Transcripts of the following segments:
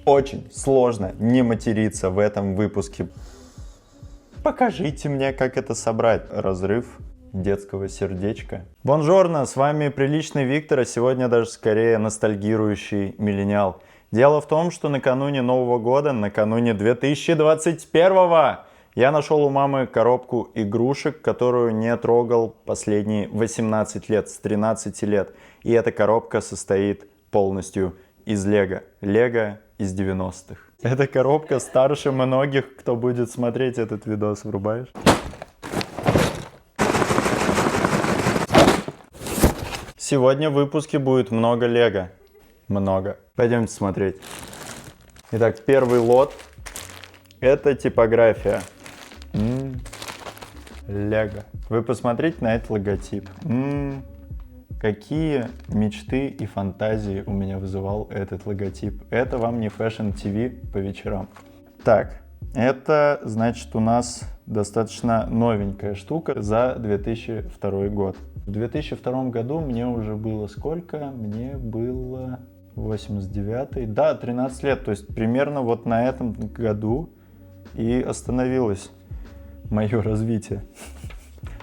очень сложно не материться в этом выпуске. Покажите мне, как это собрать. Разрыв детского сердечка. Бонжорно, с вами Приличный Виктор, а сегодня даже скорее ностальгирующий миллениал. Дело в том, что накануне Нового года, накануне 2021-го, я нашел у мамы коробку игрушек, которую не трогал последние 18 лет, с 13 лет. И эта коробка состоит полностью из Лего. Лего из 90-х. Эта коробка старше многих, кто будет смотреть этот видос. Врубаешь? Сегодня в выпуске будет много Лего. Много. Пойдемте смотреть. Итак, первый лот. Это типография. Лего. Вы посмотрите на этот логотип. Какие мечты и фантазии у меня вызывал этот логотип. Это вам не Fashion TV по вечерам. Так, это значит у нас достаточно новенькая штука за 2002 год. В 2002 году мне уже было сколько? Мне было 89-й. Да, 13 лет. То есть примерно вот на этом году и остановилось мое развитие.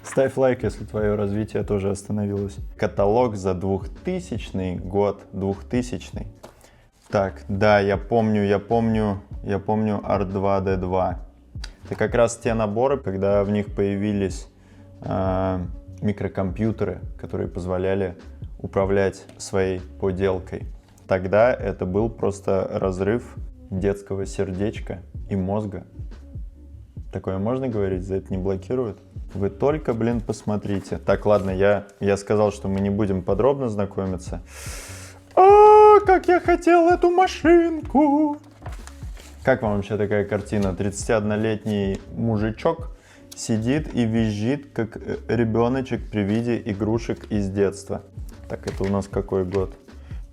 Ставь лайк, если твое развитие тоже остановилось. Каталог за 2000 год. 2000. Так, да, я помню R2-D2. Это как раз те наборы, когда в них появились микрокомпьютеры, которые позволяли управлять своей поделкой. Тогда это был просто разрыв детского сердечка и мозга. Такое можно говорить? За это не блокируют? Вы только, посмотрите. Так, ладно, я сказал, что мы не будем подробно знакомиться. Как я хотел эту машинку! Как вам вообще такая картина? 31-летний мужичок сидит и визжит, как ребеночек при виде игрушек из детства. Так, это у нас какой год?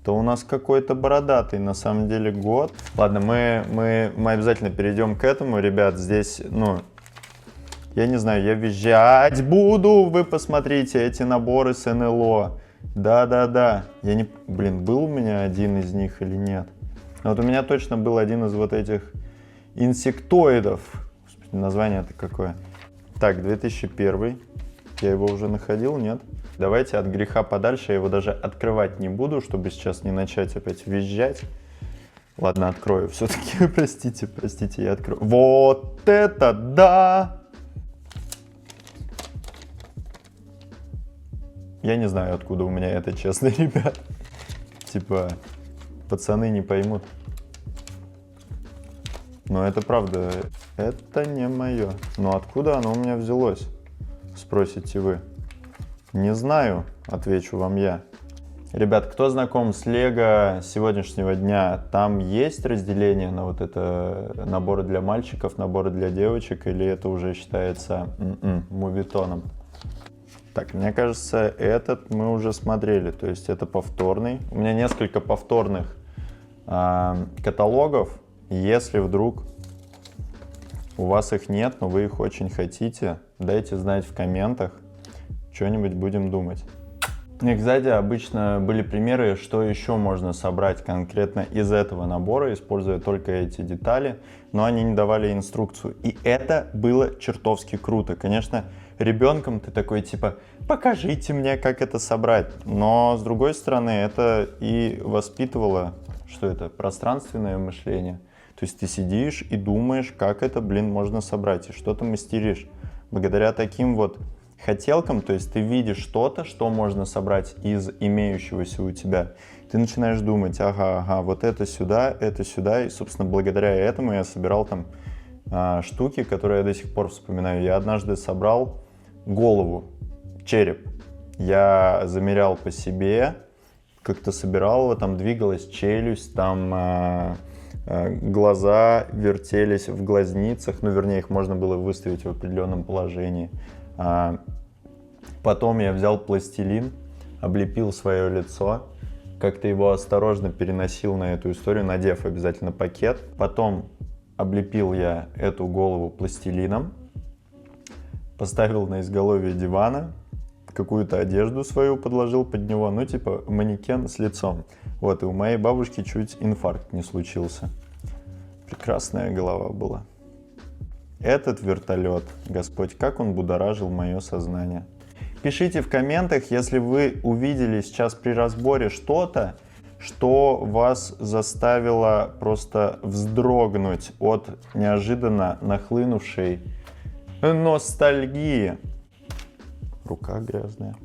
Это у нас какой-то бородатый, на самом деле, год. Ладно, мы обязательно перейдем к этому, ребят. Здесь, я не знаю, я визжать буду. Вы посмотрите эти наборы с НЛО. Да. Был у меня один из них или нет? Вот у меня точно был один из вот этих инсектоидов. Господи, название-то какое? Так, 2001. Я его уже находил, нет? Давайте от греха подальше, я его даже открывать не буду, чтобы сейчас не начать опять визжать. Ладно, открою все-таки. Простите, я открою. Вот это да! Я не знаю, откуда у меня это, честно, ребят. Типа, пацаны не поймут. Но это правда, это не мое. Но откуда оно у меня взялось? Спросите вы. Не знаю, отвечу вам я. Ребят, кто знаком с Лего сегодняшнего дня, там есть разделение на вот это наборы для мальчиков, наборы для девочек, или это уже считается мувитоном? Так, мне кажется, этот мы уже смотрели, то есть это повторный. У меня несколько повторных каталогов. Если вдруг у вас их нет, но вы их очень хотите, дайте знать в комментах. Что-нибудь будем думать. И сзади обычно были примеры, что еще можно собрать конкретно из этого набора, используя только эти детали, но они не давали инструкцию. И это было чертовски круто. Конечно, ребенком ты такой типа, покажите мне, как это собрать. Но с другой стороны, это и воспитывало, что это, пространственное мышление. То есть ты сидишь и думаешь, как это, можно собрать, и что-то мастеришь. Благодаря таким вот хотелкам, то есть ты видишь что-то, что можно собрать из имеющегося у тебя. Ты начинаешь думать, ага, вот это сюда, и, собственно, благодаря этому я собирал там штуки, которые я до сих пор вспоминаю. Я однажды собрал голову, череп. Я замерял по себе, как-то собирал его, там двигалась челюсть, там глаза вертелись в глазницах, вернее, их можно было выставить в определенном положении. Потом я взял пластилин, облепил свое лицо, как-то его осторожно переносил на эту историю, надев обязательно пакет. Потом облепил я эту голову пластилином, поставил на изголовье дивана, какую-то одежду свою подложил под него, ну типа манекен с лицом. Вот, и у моей бабушки чуть инфаркт не случился. Прекрасная голова была. Этот вертолет, Господь, как он будоражил мое сознание. Пишите в комментах, если вы увидели сейчас при разборе что-то, что вас заставило просто вздрогнуть от неожиданно нахлынувшей ностальгии. Рука грязная.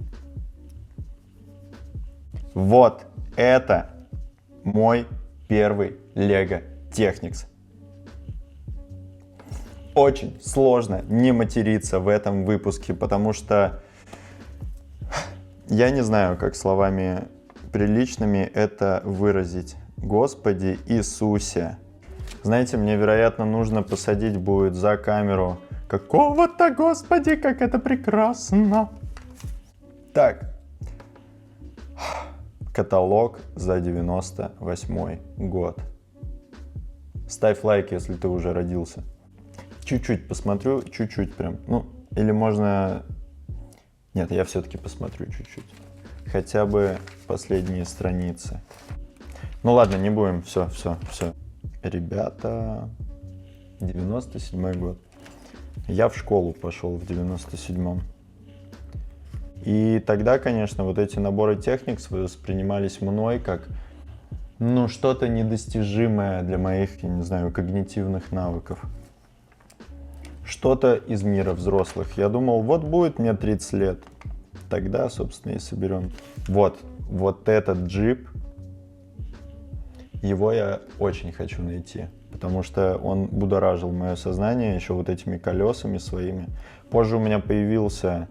Вот это мой первый Lego Technics. Очень сложно не материться в этом выпуске, потому что я не знаю, как словами приличными это выразить. Господи Иисусе. Знаете, мне, вероятно, нужно посадить будет за камеру какого-то, Господи, как это прекрасно. Так. Каталог за 98 год. Ставь лайк, если ты уже родился. Чуть-чуть посмотрю, чуть-чуть прям. Ну, или можно... Нет, я все-таки посмотрю чуть-чуть. Хотя бы последние страницы. Ну ладно, не будем. Все. Ребята, 97 год. Я в школу пошел в 97-м. И тогда, конечно, вот эти наборы Technics воспринимались мной как, ну, что-то недостижимое для моих, я не знаю, когнитивных навыков. Что-то из мира взрослых. Я думал, вот будет мне 30 лет. Тогда, собственно, и соберем. Вот этот джип, его я очень хочу найти. Потому что он будоражил мое сознание еще вот этими колесами своими. Позже у меня появился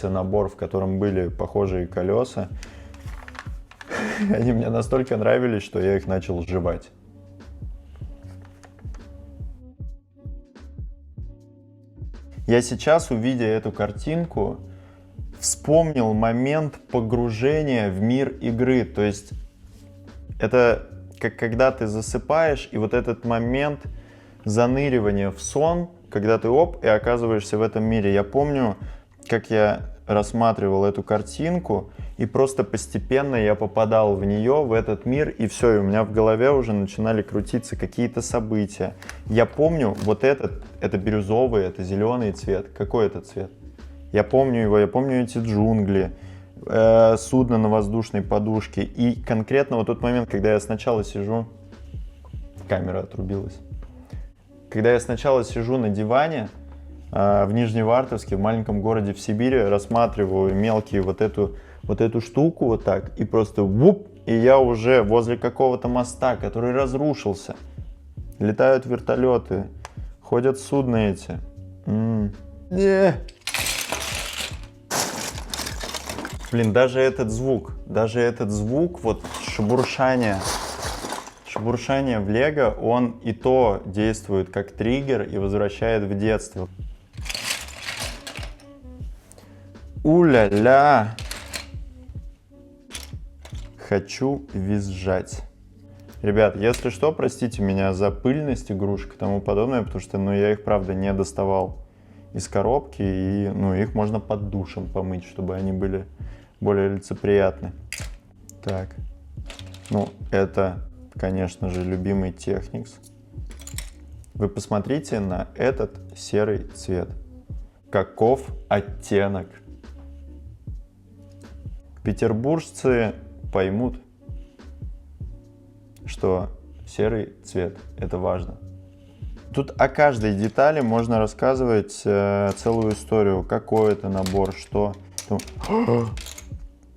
набор, в котором были похожие колеса. Они мне настолько нравились, что я их начал жевать. Я сейчас, увидя эту картинку, вспомнил момент погружения в мир игры. То есть это как когда ты засыпаешь, и вот этот момент заныривания в сон, когда ты и оказываешься в этом мире. Я помню, как я рассматривал эту картинку, и просто постепенно я попадал в нее, в этот мир, и все, и у меня в голове уже начинали крутиться какие-то события. Я помню вот это бирюзовый, это зеленый цвет. Какой это цвет? Я помню его, я помню эти джунгли, судно на воздушной подушке. И конкретно вот тот момент, когда я сначала сижу... Камера отрубилась. Когда я сначала сижу на диване в Нижневартовске, в маленьком городе в Сибири, рассматриваю мелкие вот эту штуку вот так, и просто вуп, и я уже возле какого-то моста, который разрушился. Летают вертолеты, ходят судна эти. Блин, даже этот звук, вот шебуршание в Лего, он и то действует как триггер и возвращает в детство. У-ля-ля! Хочу визжать. Ребят, если что, простите меня за пыльность игрушек и тому подобное, потому что, я их, правда, не доставал из коробки, и, их можно под душем помыть, чтобы они были более лицеприятны. Так, это, конечно же, любимый Technics. Вы посмотрите на этот серый цвет. Каков оттенок. Петербуржцы поймут, что серый цвет – это важно. Тут о каждой детали можно рассказывать целую историю. Какой это набор, что.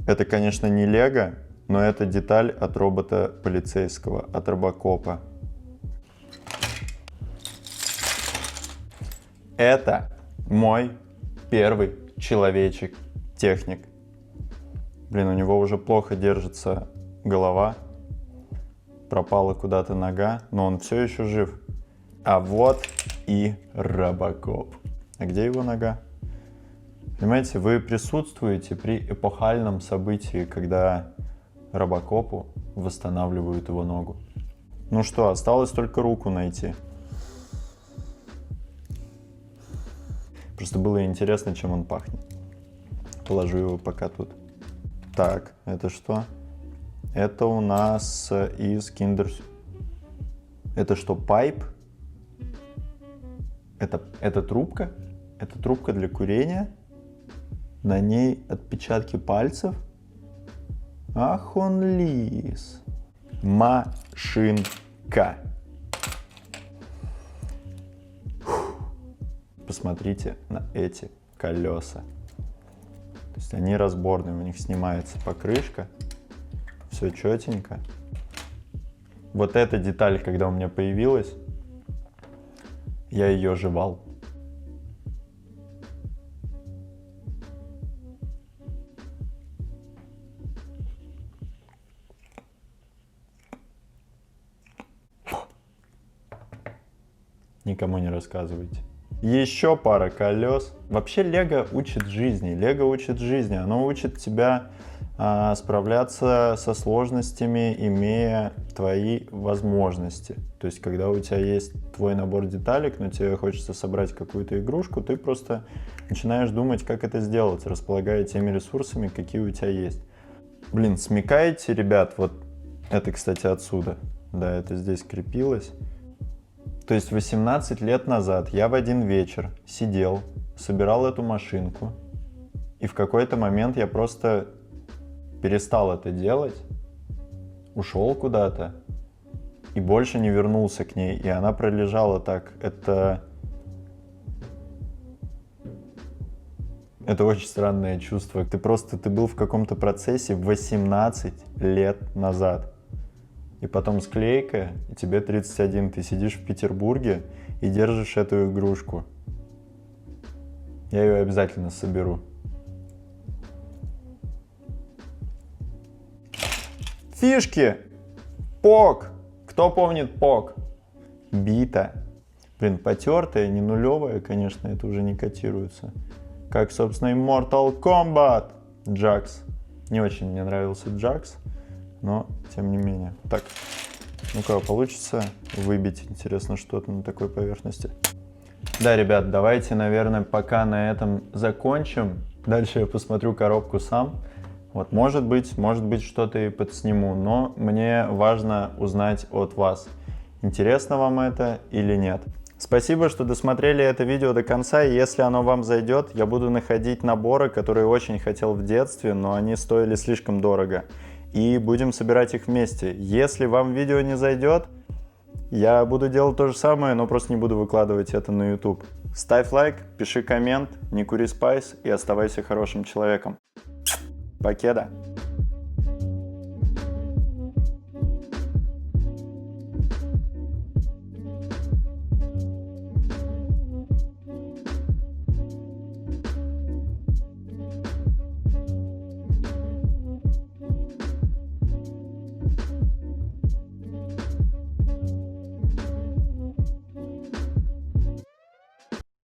Это, конечно, не Лего, но это деталь от робота полицейского, от робокопа. Это мой первый человечек-техник. Блин, у него уже плохо держится голова. Пропала куда-то нога, но он все еще жив. А вот и робокоп. А где его нога? Понимаете, вы присутствуете при эпохальном событии, когда робокопу восстанавливают его ногу. Ну что, осталось только руку найти. Просто было интересно, чем он пахнет. Положу его пока тут. Так, это что? Это у нас из Kinder Это что, пайп? Это трубка? Это трубка для курения? На ней отпечатки пальцев? Ах он лис. Машинка. Посмотрите на эти колеса. То есть они разборные, у них снимается покрышка. Все четенько. Вот эта деталь, когда у меня появилась, я ее жевал. Никому не рассказывайте. Еще пара колес. Вообще Лего учит жизни. Лего учит жизни. Оно учит тебя справляться со сложностями, имея твои возможности. То есть, когда у тебя есть твой набор деталек, но тебе хочется собрать какую-то игрушку, ты просто начинаешь думать, как это сделать, располагая теми ресурсами, какие у тебя есть. Блин, смекаете, ребят? Вот это, кстати, отсюда. Да, это здесь крепилось. То есть 18 лет назад я в один вечер сидел, собирал эту машинку, и в какой-то момент я просто перестал это делать, ушел куда-то и больше не вернулся к ней, и она пролежала так. Это очень странное чувство. Ты был в каком-то процессе 18 лет назад. И потом склейка, и тебе 31, ты сидишь в Петербурге и держишь эту игрушку. Я ее обязательно соберу. Фишки! Пок! Кто помнит Пок? Бита. Блин, потертая, не нулевая, конечно, это уже не котируется. Как, собственно, и Mortal Kombat. Джакс. Не очень мне нравился Джакс. Но, тем не менее. Так, ну-ка, получится выбить, интересно, что-то на такой поверхности. Да, ребят, давайте, наверное, пока на этом закончим. Дальше я посмотрю коробку сам. Вот, может быть, что-то и подсниму, но мне важно узнать от вас, интересно вам это или нет. Спасибо, что досмотрели это видео до конца, и если оно вам зайдет, я буду находить наборы, которые очень хотел в детстве, но они стоили слишком дорого. И будем собирать их вместе. Если вам видео не зайдет, я буду делать то же самое, но просто не буду выкладывать это на YouTube. Ставь лайк, пиши коммент, не кури спайс и оставайся хорошим человеком. Покеда!